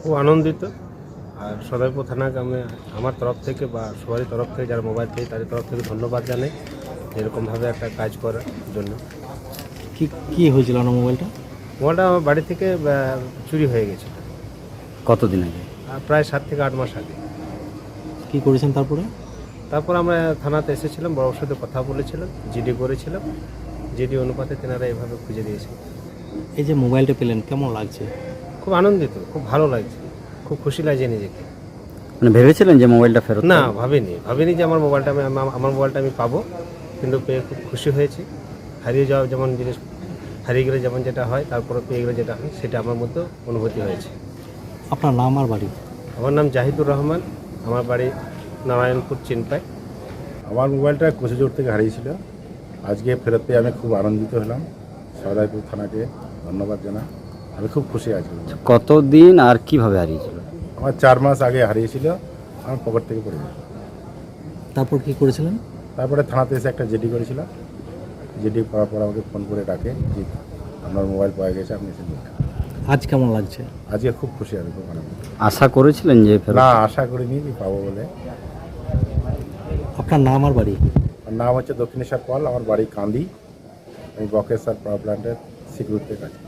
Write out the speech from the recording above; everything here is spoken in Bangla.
খুব আনন্দিত। আর সদয়পুর থানাকে আমি আমার তরফ থেকে বা সবারই তরফ থেকে যারা মোবাইল পেয়ে তাদের তরফ থেকে ধন্যবাদ জানাই এরকমভাবে একটা কাজ করার জন্য। কি কি হয়েছিল না মোবাইলটা? মোবাইলটা আমার বাড়ি থেকে চুরি হয়ে গেছিলো কতদিন আগে? প্রায় 7 থেকে 8 মাস আগে। কি করেছেন তারপরে? তারপর আমরা থানাতে এসেছিলাম, বড়োর সাথে কথা বলেছিলাম, জিডি করেছিলাম, জিডি অনুপাতে তেনারা এভাবে খুঁজে দিয়েছেন। এই যে মোবাইলটা পেলেন কেমন লাগছে? খুব আনন্দিত, খুব ভালো লাগছে, খুব খুশি লাগছে নিজেকে। মানে ভেবেছিলেন যে মোবাইলটা ফেরত না, পাবেন? ভাবিনি যে আমার মোবাইলটা আমি পাবো, কিন্তু পেয়ে খুব খুশি হয়েছি। হারিয়ে যাওয়া যেমন জিনিস হারিয়ে গেলে যেমন যেটা হয়, তারপরে পেয়ে গেলে যেটা হয় সেটা আমার মধ্যে অনুভূতি হয়েছে। আপনার নাম আর বাড়ি? আমার নাম জাহিদুর রহমান, আমার বাড়ি নারায়ণপুর চিনপাই। আমার মোবাইলটা কোচবিহার থেকে হারিয়েছিল, আজকে ফেরত পেয়ে আমি খুব আনন্দিত হলাম। সদয়পুর থানাকে ধন্যবাদ জানাই, আমি খুব খুশি আছি। কতদিন আর কিভাবে হারিয়েছিল? আমার 4 মাস আগে হারিয়েছিল, আমার পকেট থেকে পড়ে গেল। তারপর কি করেছিলেন? তারপরে থানাতে এসে একটা জিডি করেছিলাম, জিডি পাওয়ার পর আমাকে ফোন করে ডাকে যে আপনার মোবাইল পাওয়া গেছে, আপনি এসে দেখেন। আজ কেমন লাগছে? আজকে খুব খুশি, আমি খুব আনন্দ। আশা করেছিলেন যে ফেরত? না, আশা করিনি যে পাবো বলে। আপনার নাম আর বাড়ি? আমার নাম হচ্ছে দক্ষিণেশ্বর পাল, আমার বাড়ি কান্দি, আমি বকেশ্বর পাওয়ার প্ল্যান্টের সিকিউরিটির কাছে।